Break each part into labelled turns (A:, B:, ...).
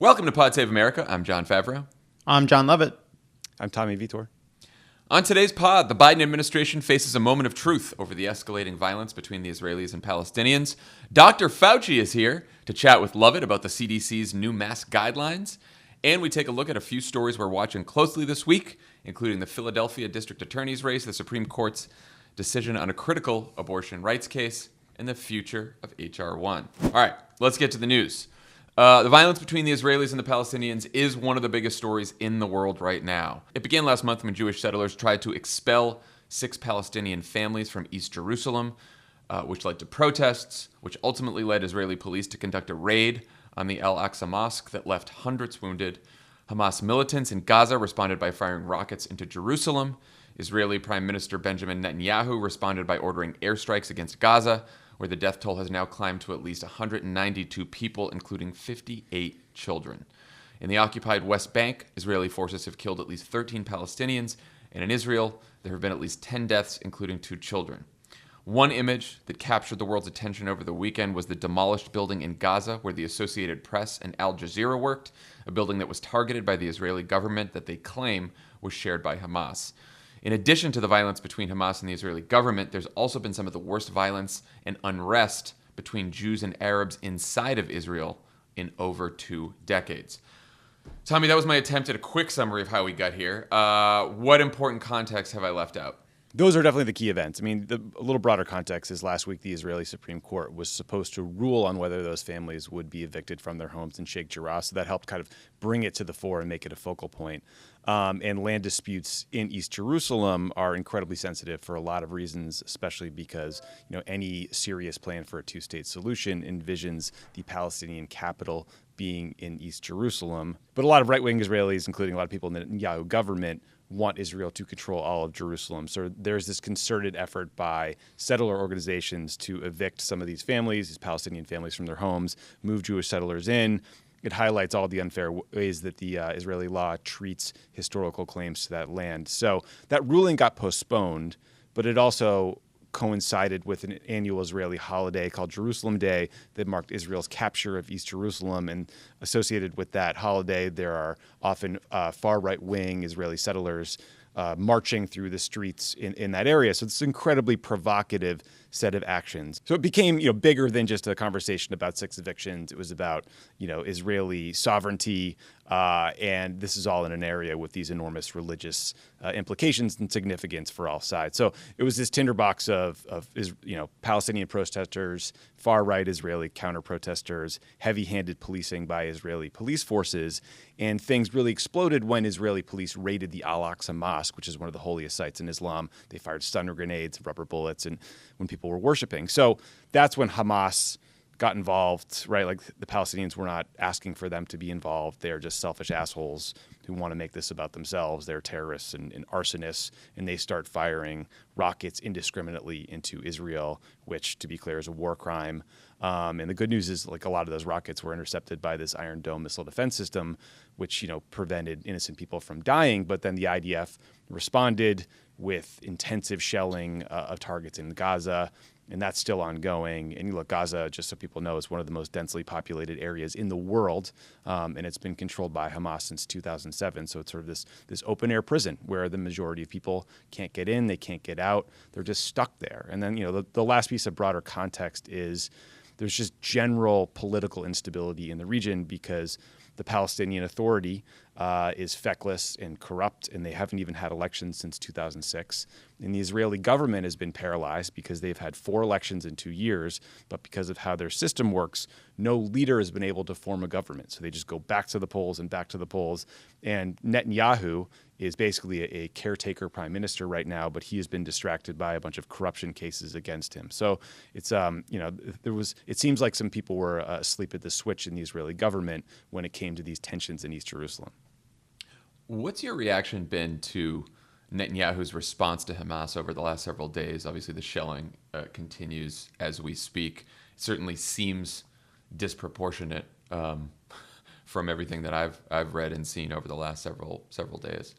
A: Welcome to Pod Save America. I'm Jon Favreau.
B: I'm Jon Lovett.
C: I'm Tommy Vietor.
A: On today's pod, the Biden administration faces a moment of truth over the escalating violence between the Israelis and Palestinians. Dr. Fauci is here to chat with Lovett about the CDC's new mask guidelines. And we take a look at a few stories we're watching closely this week, including the Philadelphia District Attorney's race, the Supreme Court's decision on a critical abortion rights case, and the future of H.R. 1. All right, let's get to the news. The violence between the Israelis and the Palestinians is one of the biggest stories in the world right now. It began last month when Jewish settlers tried to expel 6 Palestinian families from East Jerusalem, which led to protests, which ultimately led Israeli police to conduct a raid on the Al-Aqsa Mosque that left hundreds wounded. Hamas militants in Gaza responded by firing rockets into Jerusalem. Israeli Prime Minister Benjamin Netanyahu responded by ordering airstrikes against Gaza, where the death toll has now climbed to at least 192 people, including 58 children. In the occupied West Bank, Israeli forces have killed at least 13 Palestinians, and in Israel, there have been at least 10 deaths, including 2 children. One image that captured the world's attention over the weekend was the demolished building in Gaza where the Associated Press and Al Jazeera worked, a building that was targeted by the Israeli government that they claim was shared by Hamas. In addition to the violence between Hamas and the Israeli government, there's also been some of the worst violence and unrest between Jews and Arabs inside of Israel in over 2 decades. Tommy, that was my attempt at a quick summary of how we got here. What important context have I left out?
C: Those are definitely the key events. I mean, a little broader context is last week the Israeli Supreme Court was supposed to rule on whether those families would be evicted from their homes in Sheikh Jarrah. So that helped kind of bring it to the fore and make it a focal point. And land disputes in East Jerusalem are incredibly sensitive for a lot of reasons, especially because any serious plan for a 2-state solution envisions the Palestinian capital being in East Jerusalem. But a lot of right-wing Israelis, including a lot of people in the Netanyahu government, want Israel to control all of Jerusalem. So there's this concerted effort by settler organizations to evict some of these families, these Palestinian families, from their homes, move Jewish settlers in. It highlights all the unfair ways that the Israeli law treats historical claims to that land. So that ruling got postponed, but it also coincided with an annual Israeli holiday called Jerusalem Day that marked Israel's capture of East Jerusalem. And associated with that holiday, there are often far right-wing Israeli settlers marching through the streets in that area. So it's an incredibly provocative set of actions. So it became bigger than just a conversation about 6 evictions. It was about Israeli sovereignty, and this is all in an area with these enormous religious implications and significance for all sides. So it was this tinderbox of Palestinian protesters, far-right Israeli counter-protesters, heavy-handed policing by Israeli police forces, and things really exploded when Israeli police raided the Al-Aqsa Mosque, which is one of the holiest sites in Islam. They fired stun grenades, rubber bullets, and when people were worshiping. So that's when Hamas got involved, right? Like the Palestinians were not asking for them to be involved. They're just selfish assholes who want to make this about themselves. They're terrorists and arsonists, and they start firing rockets indiscriminately into Israel, which, to be clear, is a war crime. And the good news is, like, a lot of those rockets were intercepted by this Iron Dome missile defense system, which prevented innocent people from dying. But then the IDF responded with intensive shelling of targets in Gaza, and that's still ongoing. And look, Gaza, just so people know, is one of the most densely populated areas in the world, and it's been controlled by Hamas since 2007. So it's sort of this open-air prison where the majority of people can't get in, they can't get out, they're just stuck there. And then the last piece of broader context is there's just general political instability in the region because the Palestinian Authority is feckless and corrupt, and they haven't even had elections since 2006. And the Israeli government has been paralyzed because they've had 4 elections in 2 years, but because of how their system works, no leader has been able to form a government. So they just go back to the polls and back to the polls. And Netanyahu is basically a caretaker prime minister right now, but he has been distracted by a bunch of corruption cases against him. So it's it seems like some people were asleep at the switch in the Israeli government when it came to these tensions in East Jerusalem.
A: What's your reaction been to Netanyahu's response to Hamas over the last several days? Obviously, the shelling continues as we speak. It certainly seems disproportionate from everything that I've read and seen over the last several days.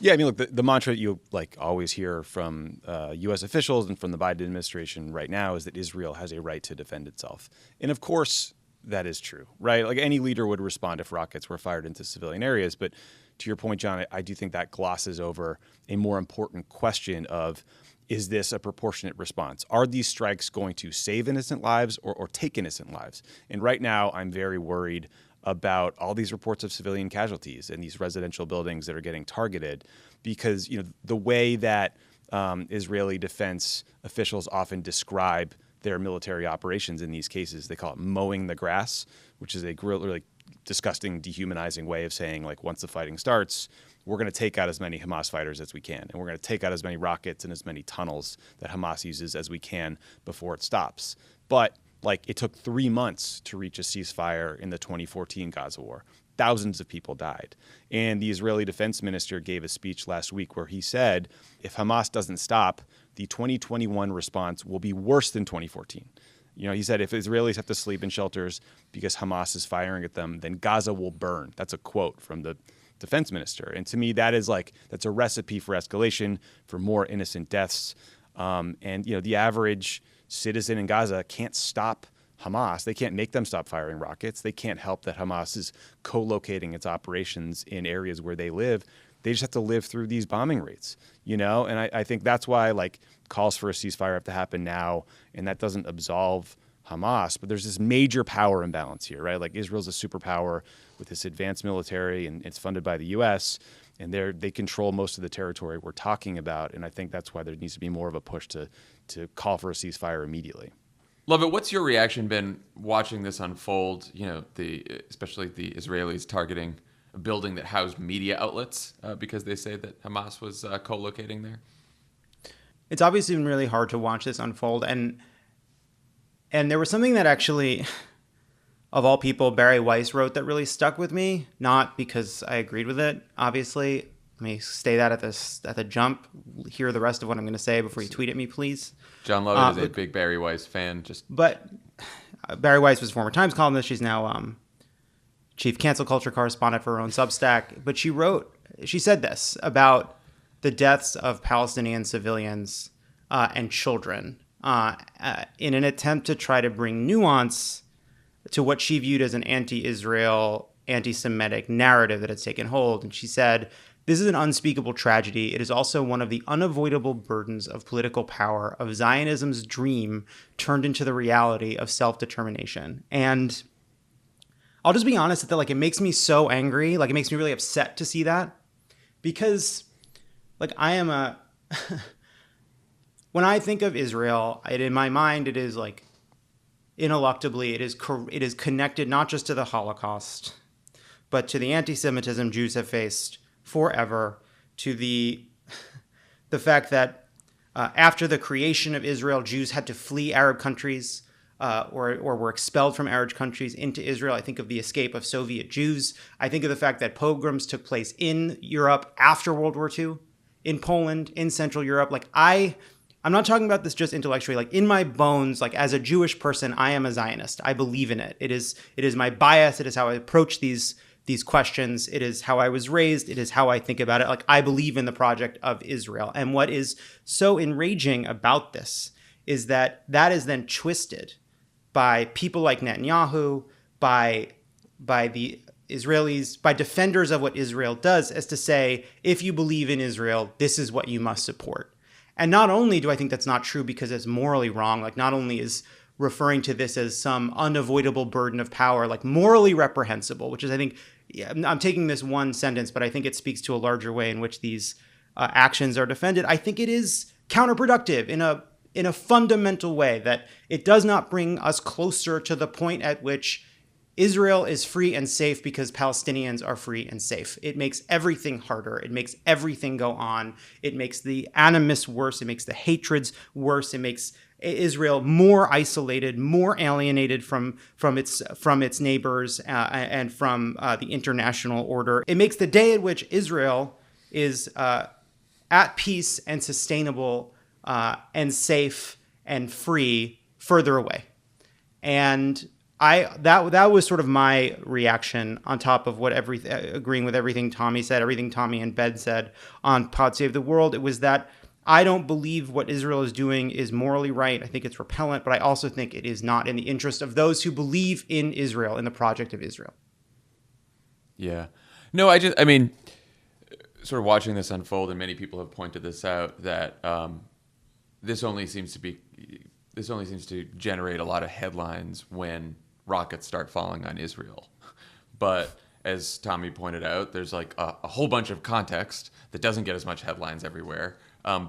C: Yeah, I mean, look, the mantra you always hear from U.S. officials and from the Biden administration right now is that Israel has a right to defend itself. And of course, that is true, right? Like any leader would respond if rockets were fired into civilian areas. But to your point, John, I do think that glosses over a more important question of, is this a proportionate response? Are these strikes going to save innocent lives or take innocent lives? And right now, I'm very worried about all these reports of civilian casualties in these residential buildings that are getting targeted, because the way that Israeli defense officials often describe their military operations in these cases, they call it mowing the grass, which is a really disgusting, dehumanizing way of saying, like, once the fighting starts, we're going to take out as many Hamas fighters as we can, and we're going to take out as many rockets and as many tunnels that Hamas uses as we can before it stops. But it took 3 months to reach a ceasefire in the 2014 Gaza war. Thousands of people died. And the Israeli defense minister gave a speech last week where he said, if Hamas doesn't stop, the 2021 response will be worse than 2014. He said if Israelis have to sleep in shelters because Hamas is firing at them, then Gaza will burn. That's a quote from the defense minister. And to me, that's a recipe for escalation, for more innocent deaths. The average citizen in Gaza can't stop Hamas. They can't make them stop firing rockets. They can't help that Hamas is co-locating its operations in areas where they live. They just have to live through these bombing rates, And I think that's why calls for a ceasefire have to happen now, and that doesn't absolve Hamas. But there's this major power imbalance here, right? Israel's a superpower with this advanced military, and it's funded by the U.S., and they control most of the territory we're talking about. And I think that's why there needs to be more of a push to call for a ceasefire immediately.
A: Lovett, what's your reaction been watching this unfold? Especially the Israelis targeting a building that housed media outlets because they say that Hamas was co-locating there.
B: It's obviously been really hard to watch this unfold, and there was something that actually, of all people, Barry Weiss wrote that really stuck with me. Not because I agreed with it, obviously. Let me say that at the jump. Hear the rest of what I'm going to say before you tweet at me, please.
A: Jon Lovett is a big Barry Weiss fan.
B: But Barry Weiss was a former Times columnist. She's now chief cancel culture correspondent for her own Substack. But she said this about the deaths of Palestinian civilians and children in an attempt to try to bring nuance to what she viewed as an anti-Israel, anti-Semitic narrative that has taken hold. And she said, "This is an unspeakable tragedy. It is also one of the unavoidable burdens of political power, of Zionism's dream turned into the reality of self-determination." And I'll just be honest that it makes me so angry. It makes me really upset to see that, because I am when I think of Israel, in my mind, it is ineluctably, it is connected not just to the Holocaust, but to the anti-Semitism Jews have faced forever, to the fact that after the creation of Israel, Jews had to flee Arab countries or were expelled from Arab countries into Israel. I think of the escape of Soviet Jews. I think of the fact that pogroms took place in Europe after World War II, in Poland, in Central Europe. I'm not talking about this just intellectually. In my bones, as a Jewish person, I am a Zionist. I believe in it. It is my bias. It is how I approach these questions. It is how I was raised. It is how I think about it. I believe in the project of Israel. And what is so enraging about this is that is then twisted by people like Netanyahu, by the Israelis, by defenders of what Israel does, as to say, if you believe in Israel, this is what you must support. And not only do I think that's not true because it's morally wrong, not only is referring to this as some unavoidable burden of power, morally reprehensible, which is, I think, I'm taking this one sentence, but I think it speaks to a larger way in which these actions are defended. I think it is counterproductive in a fundamental way, that it does not bring us closer to the point at which Israel is free and safe because Palestinians are free and safe. It makes everything harder. It makes everything go on. It makes the animus worse. It makes the hatreds worse. It makes Israel more isolated, more alienated from its neighbors and from the international order. It makes the day at which Israel is at peace and sustainable and safe and free further away. And that was sort of my reaction, on top of agreeing with everything Tommy said, everything Tommy and Ben said on Pod Save the World. It was that I don't believe what Israel is doing is morally right. I think it's repellent, but I also think it is not in the interest of those who believe in Israel, in the project of Israel.
A: Yeah. No, I mean, sort of watching this unfold, and many people have pointed this out, that this only seems to generate a lot of headlines when rockets start falling on Israel. But as Tommy pointed out, there's like a whole bunch of context that doesn't get as much headlines everywhere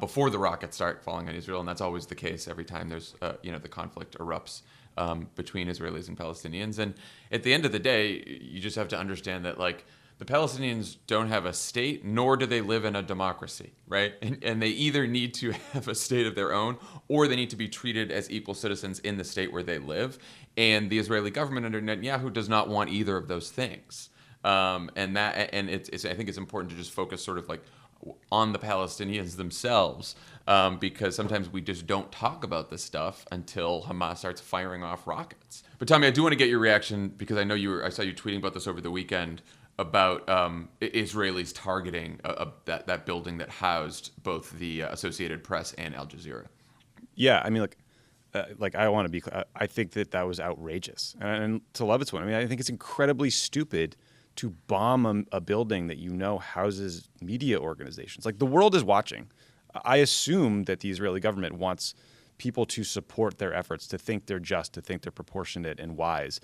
A: before the rockets start falling on Israel, and that's always the case every time there's the conflict erupts between Israelis and Palestinians. And at the end of the day, you just have to understand that like the Palestinians don't have a state, nor do they live in a democracy, right? And they either need to have a state of their own, or they need to be treated as equal citizens in the state where they live. And the Israeli government under Netanyahu does not want either of those things. I think it's important to just focus sort of like on the Palestinians themselves, because sometimes we just don't talk about this stuff until Hamas starts firing off rockets. But Tommy, I do want to get your reaction, because I know I saw you tweeting about this over the weekend about Israelis targeting that building that housed both the Associated Press and Al Jazeera.
C: Yeah, I mean, I want to be. I think that was outrageous, and to Lovett's point, I mean, I think it's incredibly stupid to bomb a building that houses media organizations. Like, the world is watching. I assume that the Israeli government wants people to support their efforts, to think they're just, to think they're proportionate and wise.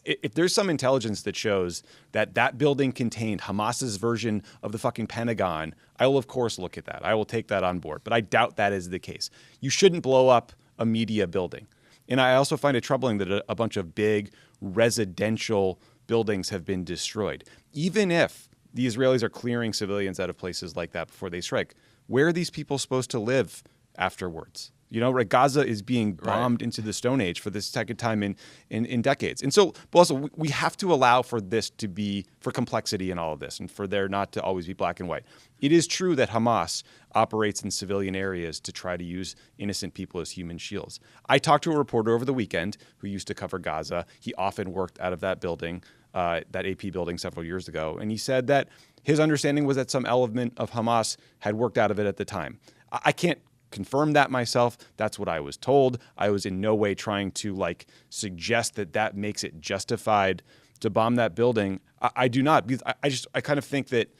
C: If there's some intelligence that shows that building contained Hamas's version of the fucking Pentagon, I will, of course, look at that. I will take that on board. But I doubt that is the case. You shouldn't blow up a media building. And I also find it troubling that a bunch of big residential buildings have been destroyed. Even if the Israelis are clearing civilians out of places like that before they strike, where are these people supposed to live afterwards? Right? Gaza is being bombed into the Stone Age for the second time in decades. And so, but also, we have to allow for this to be, for complexity in all of this, and for there not to always be black and white. It is true that Hamas operates in civilian areas to try to use innocent people as human shields. I talked to a reporter over the weekend who used to cover Gaza. He often worked out of that building, that AP building several years ago. And he said that his understanding was that some element of Hamas had worked out of it at the time. I can't confirm that myself. That's what I was told. I was in no way trying to suggest that makes it justified to bomb that building. I do not, because I kind of think that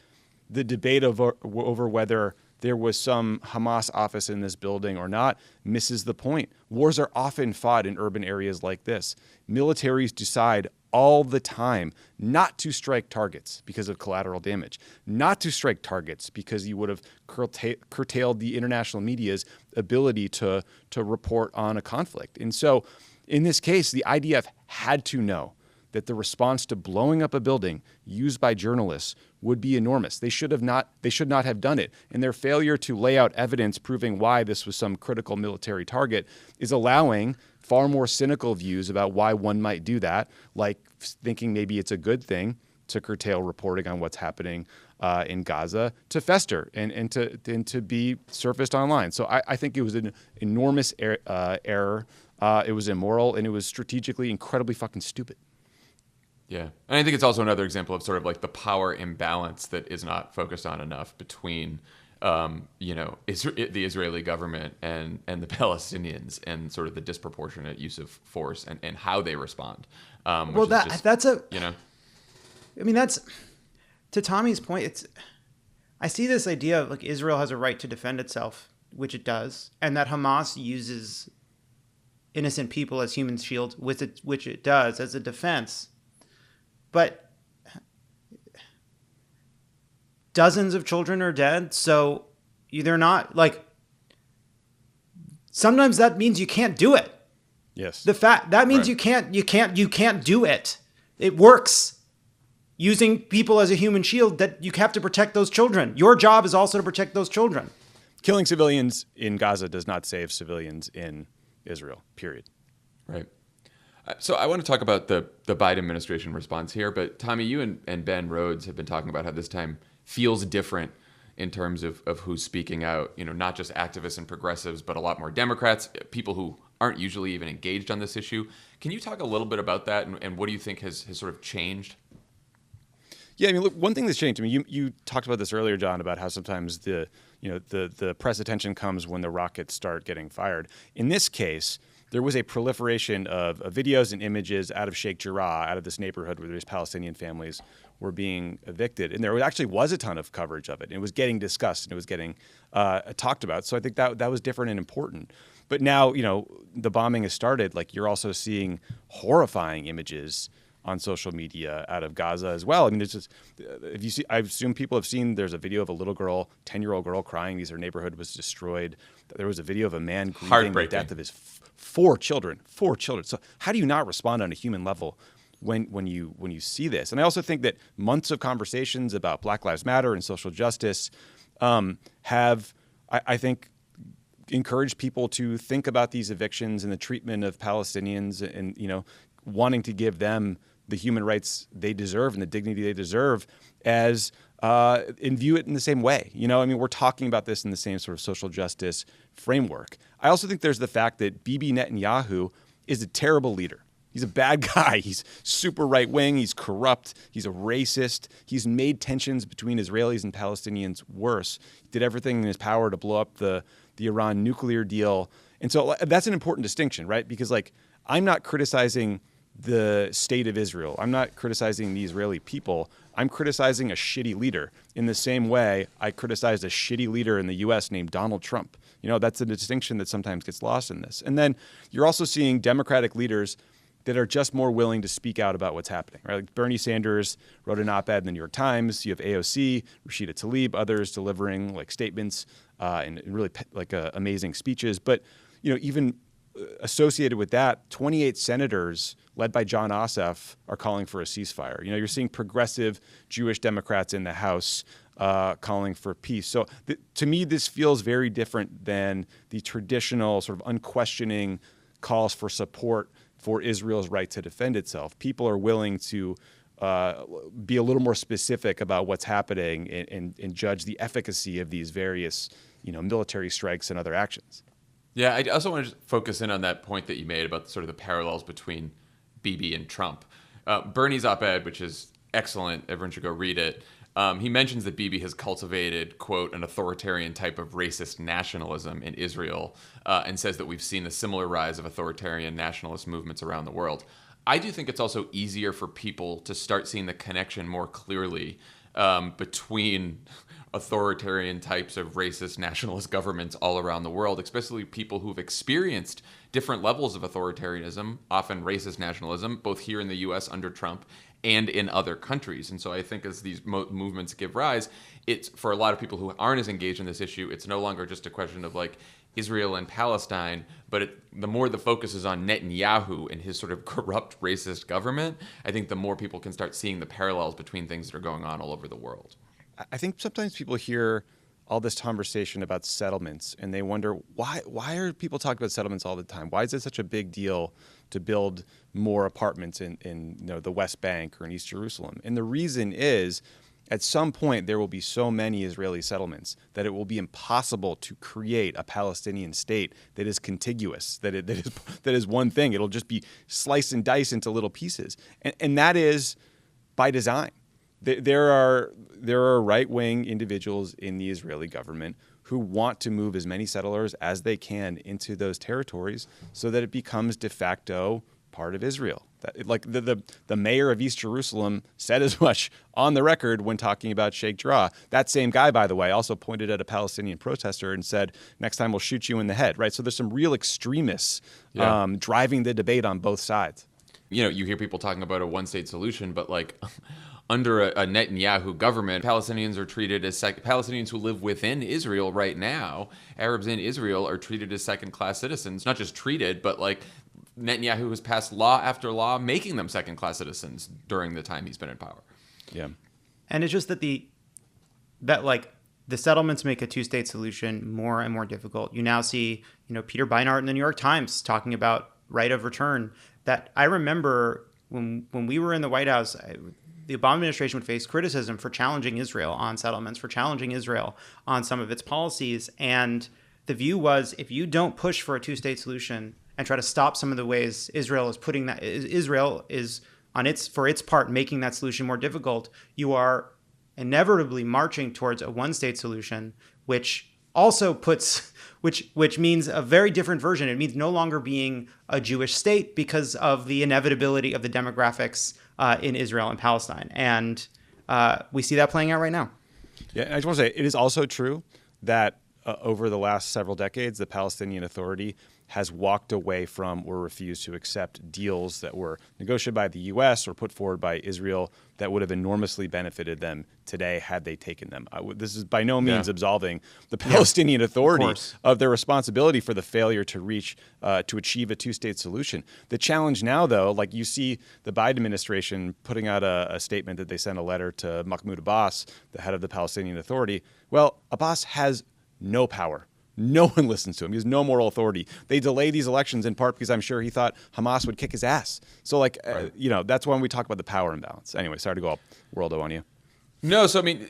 C: the debate over whether there was some Hamas office in this building or not misses the point. Wars are often fought in urban areas like this. Militaries decide all the time not to strike targets because of collateral damage, not to strike targets because you would have curtailed the international media's ability to report on a conflict. And so in this case, the IDF had to know that the response to blowing up a building used by journalists would be enormous. They should not have done it. And their failure to lay out evidence proving why this was some critical military target is allowing far more cynical views about why one might do that, like thinking maybe it's a good thing to curtail reporting on what's happening in Gaza, to fester and to be surfaced online. So I think it was an enormous error. It was immoral, and it was strategically incredibly fucking stupid.
A: Yeah. And I think it's also another example of sort of like the power imbalance that is not focused on enough between, the Israeli government and the Palestinians, and sort of the disproportionate use of force and how they respond. I mean, that's, to Tommy's point, I see this idea of Israel has a right to defend itself, which it does, and that Hamas uses innocent people as human shields, which it does as a defense. But dozens of children are dead, so they're not sometimes that means you can't do it.
C: Yes.
A: That
B: means
A: right.
B: you can't do it. It works. Using people as a human shield, that you have to protect those children. Your job is also to protect those children.
C: Killing civilians in Gaza does not save civilians in Israel, period.
A: Right. So I want to talk about the Biden administration response here, but Tommy, you and Ben Rhodes have been talking about how this time feels different in terms of who's speaking out, not just activists and progressives, but a lot more Democrats, people who aren't usually even engaged on this issue. Can you talk a little bit about that, and what do you think has sort of changed?
C: Yeah, I mean, look, one thing that's changed. I mean, you talked about this earlier, John, about how sometimes the press attention comes when the rockets start getting fired. In this case, there was a proliferation of videos and images out of Sheikh Jarrah, out of this neighborhood where these Palestinian families were being evicted, and there actually was a ton of coverage of it. And it was getting discussed and it was getting talked about. So I think that was different and important. But now, the bombing has started. Like, you're also seeing horrifying images on social media out of Gaza as well. I mean, I assume people have seen, there's a video of a little girl, 10-year-old girl crying. Their neighborhood was destroyed. There was a video of a man grieving the death of his four children. So how do you not respond on a human level when you see this? And I also think that months of conversations about Black Lives Matter and social justice have, I think, encouraged people to think about these evictions and the treatment of Palestinians and, wanting to give them the human rights they deserve and the dignity they deserve and view it in the same way. We're talking about this in the same sort of social justice framework. I also think there's the fact that Bibi Netanyahu is a terrible leader. He's a bad guy. He's super right-wing. He's corrupt. He's a racist. He's made tensions between Israelis and Palestinians worse. He did everything in his power to blow up the Iran nuclear deal. And so that's an important distinction, right? Because, I'm not criticizing the state of Israel. I'm not criticizing the Israeli people. I'm criticizing a shitty leader in the same way I criticized a shitty leader in the U.S. named Donald Trump. That's a distinction that sometimes gets lost in this. And then you're also seeing Democratic leaders that are just more willing to speak out about what's happening, right? Like Bernie Sanders wrote an op-ed in the New York Times. You have AOC, Rashida Tlaib, others delivering statements and really amazing speeches. But, even associated with that, 28 senators led by Jon Ossoff are calling for a ceasefire. You're seeing progressive Jewish Democrats in the House calling for peace. So to me, this feels very different than the traditional sort of unquestioning calls for support for Israel's right to defend itself. People are willing to be a little more specific about what's happening and judge the efficacy of these various, military strikes and other actions.
A: Yeah, I also want to focus in on that point that you made about sort of the parallels between Bibi and Trump. Bernie's op-ed, which is excellent, everyone should go read it. He mentions that Bibi has cultivated, quote, an authoritarian type of racist nationalism in Israel, and says that we've seen a similar rise of authoritarian nationalist movements around the world. I do think it's also easier for people to start seeing the connection more clearly between authoritarian types of racist nationalist governments all around the world, especially people who've experienced different levels of authoritarianism, often racist nationalism, both here in the U.S. under Trump and in other countries. And so I think as these movements give rise, it's for a lot of people who aren't as engaged in this issue, it's no longer just a question of Israel and Palestine, but the more the focus is on Netanyahu and his sort of corrupt racist government, I think the more people can start seeing the parallels between things that are going on all over the world.
C: I think sometimes people hear all this conversation about settlements and they wonder why are people talking about settlements all the time? Why is it such a big deal to build more apartments in the West Bank or in East Jerusalem? And the reason is, at some point there will be so many Israeli settlements that it will be impossible to create a Palestinian state that is contiguous, that is one thing. It'll just be sliced and diced into little pieces, and that is by design. There are right-wing individuals in the Israeli government who want to move as many settlers as they can into those territories so that it becomes de facto part of Israel. The mayor of East Jerusalem said as much on the record when talking about Sheikh Jarrah. That same guy, by the way, also pointed at a Palestinian protester and said, "Next time we'll shoot you in the head." Right? So there's some real extremists driving the debate on both sides.
A: You hear people talking about a one-state solution, but under a Netanyahu government, Palestinians are treated as Palestinians who live within Israel right now. Arabs in Israel are treated as second-class citizens. Not just treated, but Netanyahu has passed law after law making them second-class citizens during the time he's been in power.
B: Yeah, and it's just that the settlements make a two-state solution more and more difficult. You now see, Peter Beinart in the New York Times talking about right of return. That I remember when we were in the White House. The Obama administration would face criticism for challenging Israel on settlements, for challenging Israel on some of its policies. And the view was, if you don't push for a two-state solution and try to stop some of the ways Israel is for its part, making that solution more difficult, you are inevitably marching towards a one-state solution, which also which means a very different version. It means no longer being a Jewish state because of the inevitability of the demographics in Israel and Palestine. And we see that playing out right now.
C: Yeah, I just want to say, it is also true that over the last several decades, the Palestinian Authority has walked away from or refused to accept deals that were negotiated by the U.S. or put forward by Israel that would have enormously benefited them today had they taken them. This is by no means absolving the Palestinian Authority of their responsibility for the failure to achieve a two-state solution. The challenge now, though, like you see the Biden administration putting out a statement that they sent a letter to Mahmoud Abbas, the head of the Palestinian Authority. Well, Abbas has no power. No one listens to him. He has no moral authority. They delay these elections in part because I'm sure he thought Hamas would kick his ass. So, that's when we talk about the power imbalance. Anyway, sorry to go all worldo on you.
A: No, so I mean,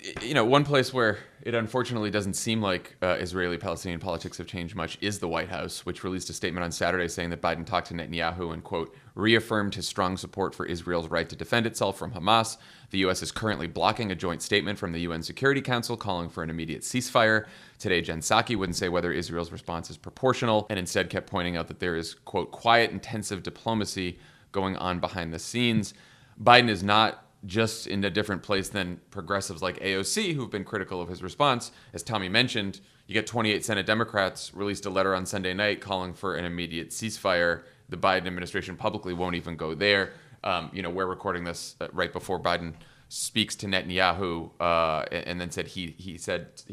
A: one place where it unfortunately doesn't seem like Israeli-Palestinian politics have changed much is the White House, which released a statement on Saturday saying that Biden talked to Netanyahu and, quote, reaffirmed his strong support for Israel's right to defend itself from Hamas. The U.S. is currently blocking a joint statement from the UN Security Council calling for an immediate ceasefire. Today, Jen Psaki wouldn't say whether Israel's response is proportional and instead kept pointing out that there is, quote, quiet, intensive diplomacy going on behind the scenes. Biden is not just in a different place than progressives like AOC, who've been critical of his response. As Tommy mentioned, you get 28 Senate Democrats released a letter on Sunday night calling for an immediate ceasefire. The Biden administration publicly won't even go there. We're recording this right before Biden speaks to Netanyahu, and then said he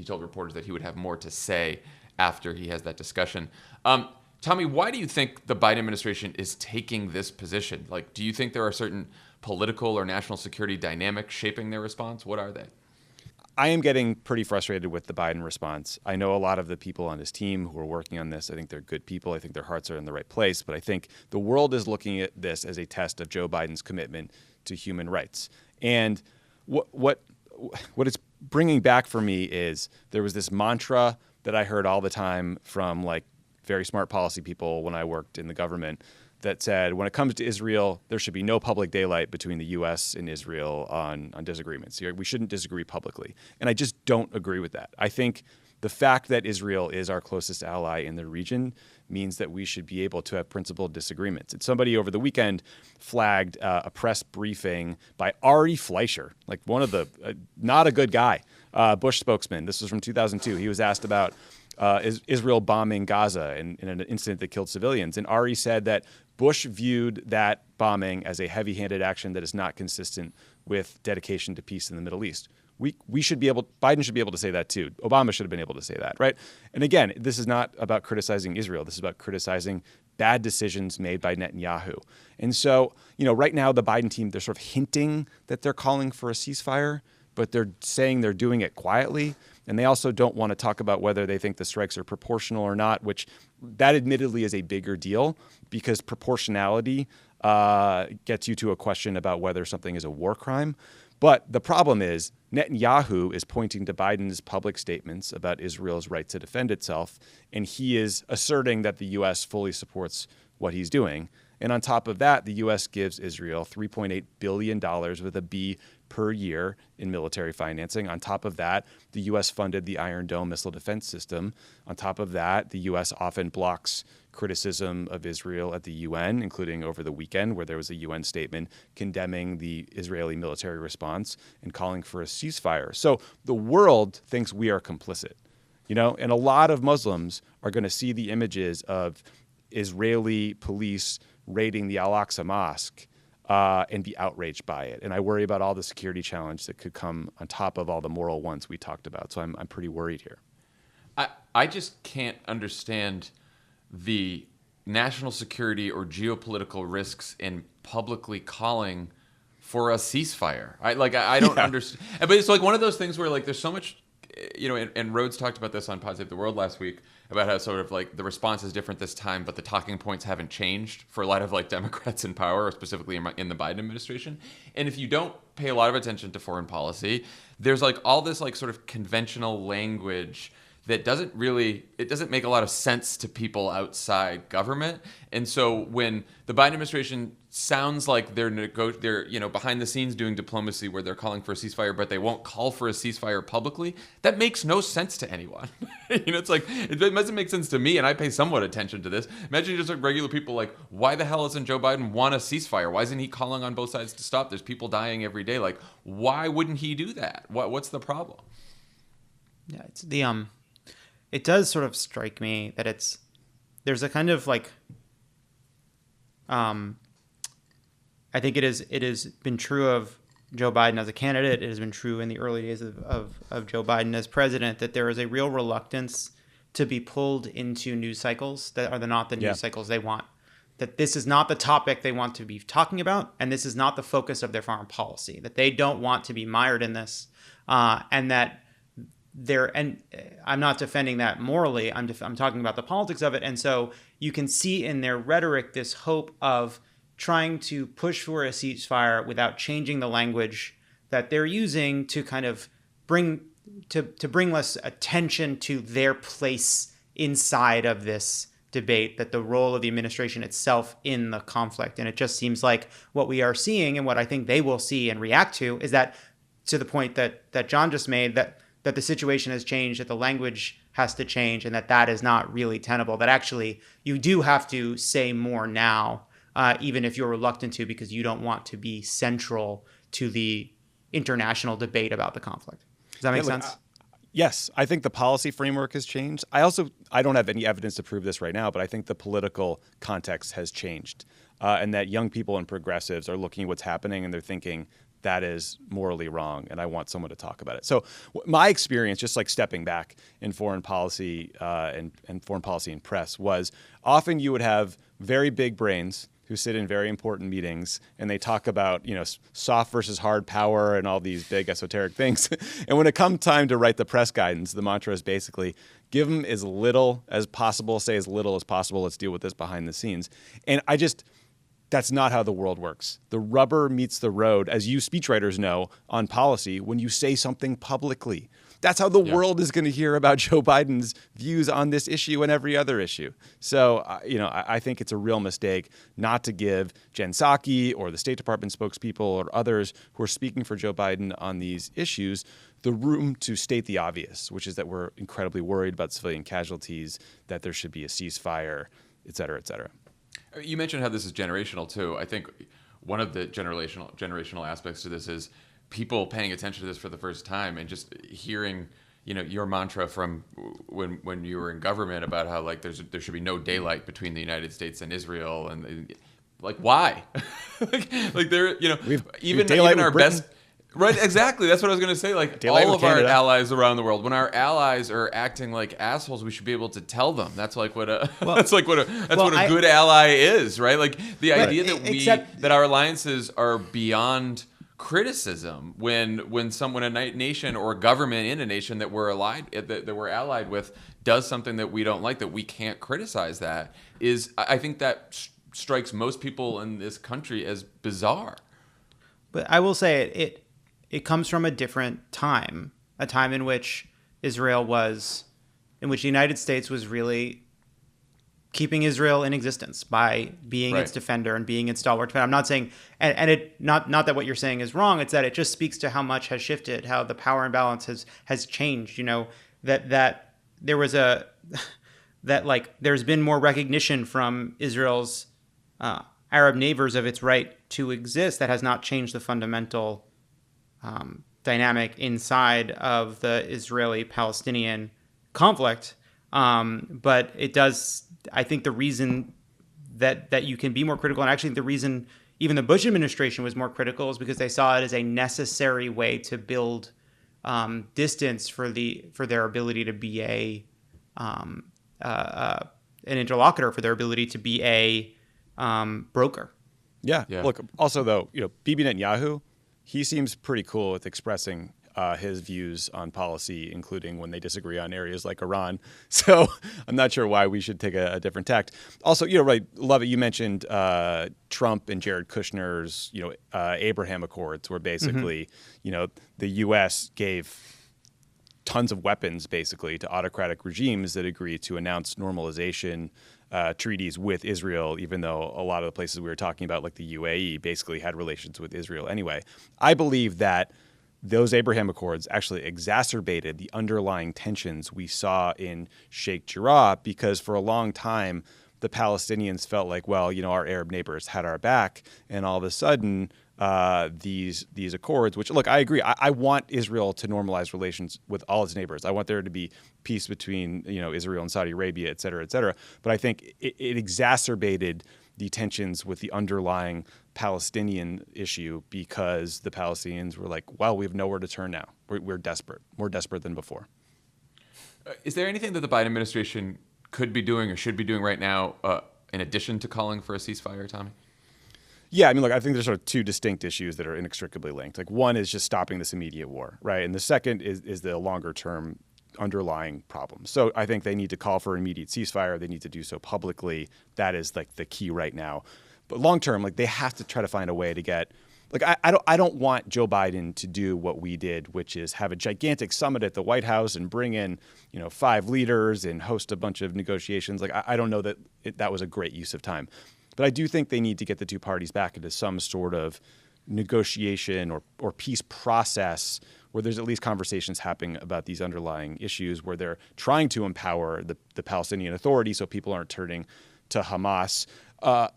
A: told reporters that he would have more to say after he has that discussion. Tommy, why do you think the Biden administration is taking this position? Like, do you think there are certain political or national security dynamics shaping their response? What are they?
C: I am getting pretty frustrated with the Biden response. I know a lot of the people on his team who are working on this. I think they're good people. I think their hearts are in the right place. But I think the world is looking at this as a test of Joe Biden's commitment to human rights. And what it's bringing back for me is there was this mantra that I heard all the time from very smart policy people when I worked in the government that said, when it comes to Israel, there should be no public daylight between the U.S. and Israel on disagreements. We shouldn't disagree publicly. And I just don't agree with that. I think the fact that Israel is our closest ally in the region means that we should be able to have principled disagreements. And somebody over the weekend flagged a press briefing by Ari Fleischer, one of the, not a good guy, Bush spokesman. This was from 2002. He was asked about Israel bombing Gaza in an incident that killed civilians. And Ari said that Bush viewed that bombing as a heavy-handed action that is not consistent with dedication to peace in the Middle East. Biden should be able to say that too. Obama should have been able to say that, right? And again, this is not about criticizing Israel. This is about criticizing bad decisions made by Netanyahu. And so, right now the Biden team, they're sort of hinting that they're calling for a ceasefire, but they're saying they're doing it quietly. And they also don't want to talk about whether they think the strikes are proportional or not, which that admittedly is a bigger deal because proportionality gets you to a question about whether something is a war crime. But the problem is Netanyahu is pointing to Biden's public statements about Israel's right to defend itself, and he is asserting that the U.S. fully supports what he's doing. And on top of that, the U.S. gives Israel $3.8 billion with a B per year in military financing. On top of that, the U.S. funded the Iron Dome missile defense system. On top of that, the U.S. often blocks criticism of Israel at the UN, including over the weekend where there was a UN statement condemning the Israeli military response and calling for a ceasefire. So the world thinks we are complicit, and a lot of Muslims are going to see the images of Israeli police raiding the Al-Aqsa Mosque and be outraged by it. And I worry about all the security challenge that could come on top of all the moral ones we talked about. So I'm pretty worried here.
A: I just can't understand the national security or geopolitical risks in publicly calling for a ceasefire. I don't understand. But it's one of those things where there's so much, and Rhodes talked about this on Pod Save the World last week about how sort of the response is different this time, but the talking points haven't changed for a lot of Democrats in power, or specifically in the Biden administration. And if you don't pay a lot of attention to foreign policy, there's all this sort of conventional language that doesn't make a lot of sense to people outside government. And so when the Biden administration sounds like they're behind the scenes doing diplomacy where they're calling for a ceasefire, but they won't call for a ceasefire publicly. That makes no sense to anyone. It's like, it doesn't make sense to me, and I pay somewhat attention to this. Imagine just like regular people, like, why the hell doesn't Joe Biden want a ceasefire? Why isn't he calling on both sides to stop? There's people dying every day. Like, why wouldn't he do that? What's the problem?
B: Yeah, it's it does sort of strike me that there's a kind of like, I think it has been true of Joe Biden as a candidate. It has been true in the early days of Joe Biden as president that there is a real reluctance to be pulled into news cycles that are not the news cycles they want. That this is not the topic they want to be talking about, and this is not the focus of their foreign policy. That they don't want to be mired in this, and that and I'm not defending that morally. I'm talking about the politics of it, and so you can see in their rhetoric this hope of trying to push for a ceasefire without changing the language that they're using to kind of bring less attention to their place inside of this debate, that the role of the administration itself in the conflict. And it just seems like what we are seeing, and what I think they will see and react to, is that, to the point that Jon just made, that the situation has changed, that the language has to change, and that is not really tenable, that actually you do have to say more now, even if you're reluctant to, because you don't want to be central to the international debate about the conflict. Does that make sense?
C: Yes, I think the policy framework has changed. I don't have any evidence to prove this right now, but I think the political context has changed, and that young people and progressives are looking at what's happening and they're thinking, that is morally wrong, and I want someone to talk about it. So my experience, just like stepping back in foreign policy and foreign policy and press, was often you would have very big brains who sit in very important meetings and they talk about, soft versus hard power and all these big esoteric things. And when it comes time to write the press guidance, the mantra is basically give them as little as possible, say as little as possible. Let's deal with this behind the scenes. And that's not how the world works. The rubber meets the road, as you speechwriters know, on policy when you say something publicly. That's how the world is going to hear about Joe Biden's views on this issue and every other issue. So, I think it's a real mistake not to give Jen Psaki or the State Department spokespeople or others who are speaking for Joe Biden on these issues the room to state the obvious, which is that we're incredibly worried about civilian casualties, that there should be a ceasefire, et cetera, et cetera.
A: You mentioned how this is generational too. I think one of the generational aspects to this is people paying attention to this for the first time and just hearing, your mantra from when you were in government about how like there should be no daylight between the United States and Israel, and like why? like there, even our best. Right, exactly. That's what I was going to say. Like
C: Daylight
A: all of
C: Canada.
A: Our allies around the world, when our allies are acting like assholes, we should be able to tell them. That's like what a good ally is, right? Like the idea that our alliances are beyond criticism when a nation or a government in a nation that we're allied with does something that we don't like, that we can't criticize. That is, I think that strikes most people in this country as bizarre.
B: But I will say it comes from a different time, a time in which the United States was really keeping Israel in existence by being its defender and being its stalwart defender. I'm not saying, not that what you're saying is wrong. It's that it just speaks to how much has shifted, how the power imbalance has changed. That there was there's been more recognition from Israel's Arab neighbors of its right to exist. That has not changed the fundamental dynamic inside of the Israeli-Palestinian conflict. But it does, I think the reason that you can be more critical, and actually the reason even the Bush administration was more critical, is because they saw it as a necessary way to build distance for their ability to be an interlocutor, for their ability to be a broker.
C: Yeah. Look, also though, Bibi Netanyahu, he seems pretty cool with expressing his views on policy, including when they disagree on areas like Iran. So I'm not sure why we should take a different tact. Also, Lovett, you mentioned Trump and Jared Kushner's, Abraham Accords, where basically, the U.S. gave tons of weapons basically to autocratic regimes that agree to announce normalization treaties with Israel, even though a lot of the places we were talking about, like the UAE, basically had relations with Israel anyway. I believe that those Abraham Accords actually exacerbated the underlying tensions we saw in Sheikh Jarrah, because for a long time, the Palestinians felt like, well, our Arab neighbors had our back, and all of a sudden, these accords, which, look, I agree. I want Israel to normalize relations with all its neighbors. I want there to be peace between, Israel and Saudi Arabia, et cetera, et cetera. But I think it exacerbated the tensions with the underlying Palestinian issue, because the Palestinians were like, well, we have nowhere to turn now. We're desperate, more desperate than before.
A: Is there anything that the Biden administration could be doing or should be doing right now in addition to calling for a ceasefire, Tommy?
C: Yeah, I mean, look, I think there's sort of two distinct issues that are inextricably linked. Like, one is just stopping this immediate war, right? And the second is the longer term underlying problem. So I think they need to call for an immediate ceasefire. They need to do so publicly. That is like the key right now. But long term, like, they have to try to find a way to get, like, I don't want Joe Biden to do what we did, which is have a gigantic summit at the White House and bring in, 5 leaders and host a bunch of negotiations. Like, I don't know that that was a great use of time. But I do think they need to get the two parties back into some sort of negotiation or peace process where there's at least conversations happening about these underlying issues, where they're trying to empower the Palestinian Authority so people aren't turning to Hamas.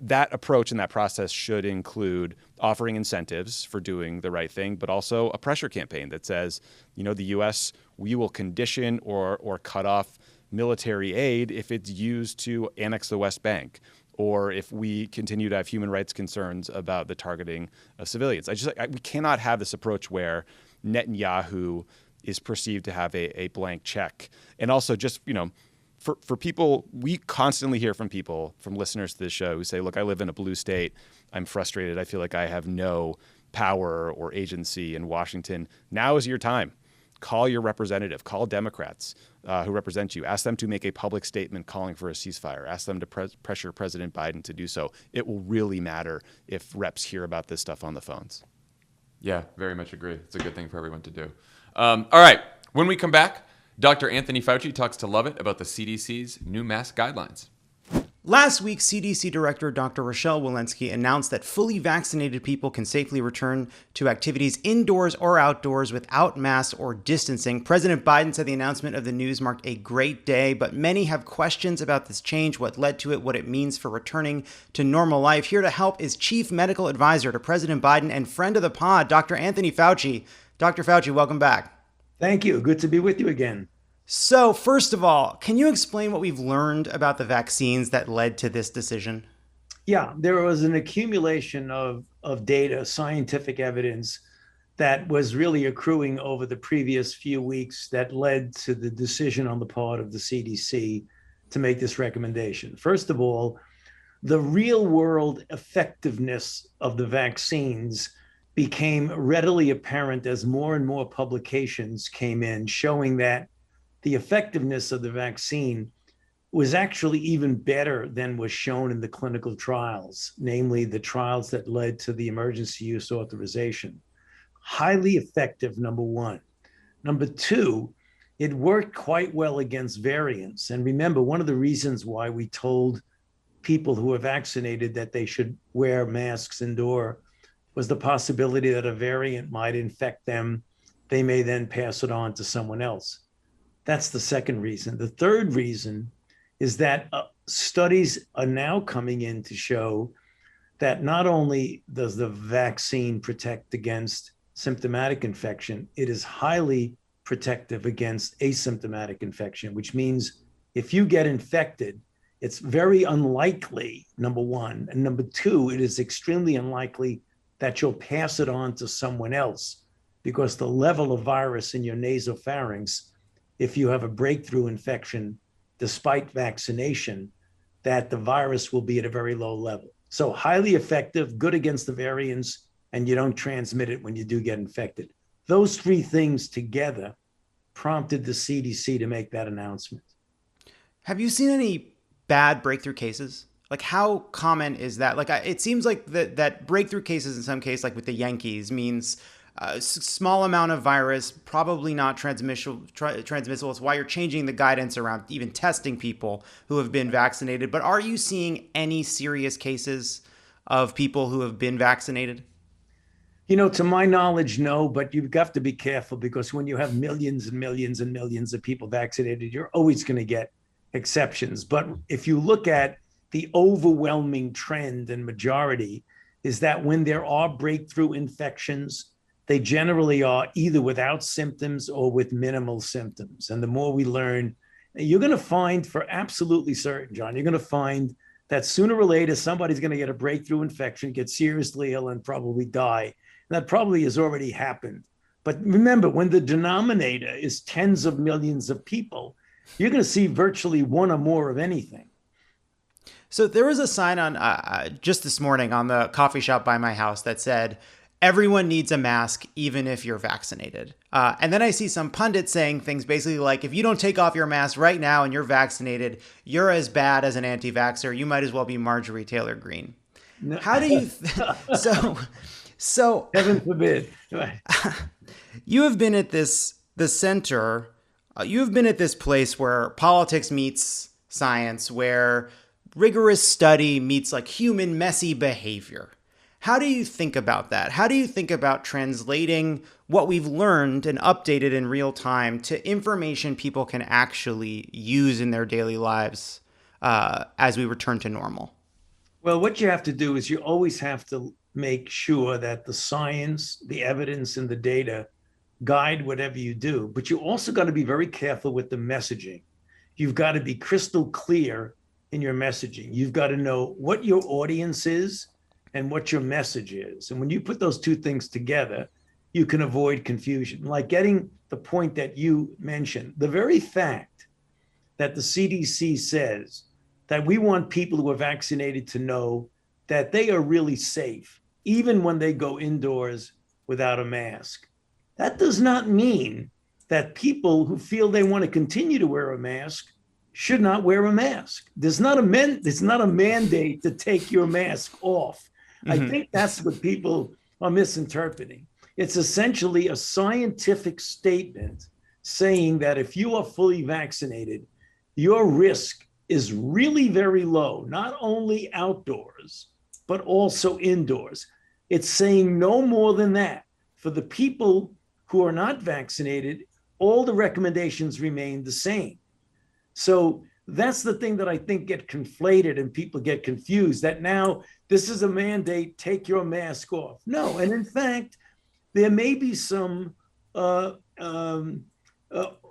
C: That approach and that process should include offering incentives for doing the right thing, but also a pressure campaign that says, the U.S., we will condition or cut off military aid if it's used to annex the West Bank, or if we continue to have human rights concerns about the targeting of civilians. We cannot have this approach where Netanyahu is perceived to have a blank check. And also just, for people, we constantly hear from people, from listeners to this show, who say, look, I live in a blue state. I'm frustrated. I feel like I have no power or agency in Washington. Now is your time. Call your representative. Call Democrats who represent you. Ask them to make a public statement calling for a ceasefire. Ask them to pressure President Biden to do so. It will really matter if reps hear about this stuff on the phones.
A: Yeah, very much agree. It's a good thing for everyone to do. All right. When we come back, Dr. Anthony Fauci talks to Lovett about the CDC's new mask guidelines.
B: Last week, CDC Director Dr. Rochelle Walensky announced that fully vaccinated people can safely return to activities indoors or outdoors without masks or distancing. President Biden said the announcement of the news marked a great day, but many have questions about this change, what led to it, what it means for returning to normal life. Here to help is Chief Medical Advisor to President Biden and friend of the pod, Dr. Anthony Fauci. Dr. Fauci, welcome back.
D: Thank you. Good to be with you again.
B: So, first of all, can you explain what we've learned about the vaccines that led to this decision?
D: Yeah, there was an accumulation of data, scientific evidence that was really accruing over the previous few weeks that led to the decision on the part of the CDC to make this recommendation. First of all, the real world effectiveness of the vaccines became readily apparent as more and more publications came in showing that the effectiveness of the vaccine was actually even better than was shown in the clinical trials, namely the trials that led to the emergency use authorization. Highly effective, number one. Number two, it worked quite well against variants. And remember, one of the reasons why we told people who are vaccinated that they should wear masks indoor was the possibility that a variant might infect them. They may then pass it on to someone else. That's the second reason. The third reason is that studies are now coming in to show that not only does the vaccine protect against symptomatic infection, it is highly protective against asymptomatic infection, which means if you get infected, it's very unlikely, number one. And number two, it is extremely unlikely that you'll pass it on to someone else, because the level of virus in your nasopharynx, if you have a breakthrough infection, despite vaccination, that the virus will be at a very low level. So highly effective, good against the variants, and you don't transmit it when you do get infected. Those three things together prompted the CDC to make that announcement.
B: Have you seen any bad breakthrough cases? Like, how common is that? Like, it seems like that breakthrough cases in some case, like with the Yankees, means small amount of virus, probably not transmissible. It's why you're changing the guidance around even testing people who have been vaccinated. But are you seeing any serious cases of people who have been vaccinated?
D: To my knowledge, no, but you've got to be careful because when you have millions and millions and millions of people vaccinated, you're always going to get exceptions. But if you look at the overwhelming trend and majority is that when there are breakthrough infections, they generally are either without symptoms or with minimal symptoms. And the more we learn, you're going to find for absolutely certain, John, you're going to find that sooner or later, somebody's going to get a breakthrough infection, get seriously ill, and probably die. And that probably has already happened. But remember, when the denominator is tens of millions of people, you're going to see virtually one or more of anything.
B: So there was a sign on just this morning on the coffee shop by my house that said, everyone needs a mask, even if you're vaccinated. And then I see some pundits saying things basically like, if you don't take off your mask right now and you're vaccinated, you're as bad as an anti-vaxxer. You might as well be Marjorie Taylor Greene. No. How do you... So
D: heaven forbid.
B: You have been at the center. You have been at this place where politics meets science, where rigorous study meets like human messy behavior. How do you think about that? How do you think about translating what we've learned and updated in real time to information people can actually use in their daily lives as we return to normal?
D: Well, what you have to do is you always have to make sure that the science, the evidence, and the data guide whatever you do. But you also got to be very careful with the messaging. You've got to be crystal clear in your messaging. You've got to know what your audience is and what your message is. And when you put those two things together, you can avoid confusion. Like getting the point that you mentioned, the very fact that the CDC says that we want people who are vaccinated to know that they are really safe, even when they go indoors without a mask. That does not mean that people who feel they want to continue to wear a mask should not wear a mask. There's not a mandate to take your mask off. Mm-hmm. I think that's what people are misinterpreting. It's essentially a scientific statement saying that if you are fully vaccinated, your risk is really very low, not only outdoors, but also indoors. It's saying no more than that. For the people who are not vaccinated, all the recommendations remain the same. So that's the thing that I think get conflated and people get confused, that now this is a mandate, take your mask off. No, and in fact, there may be some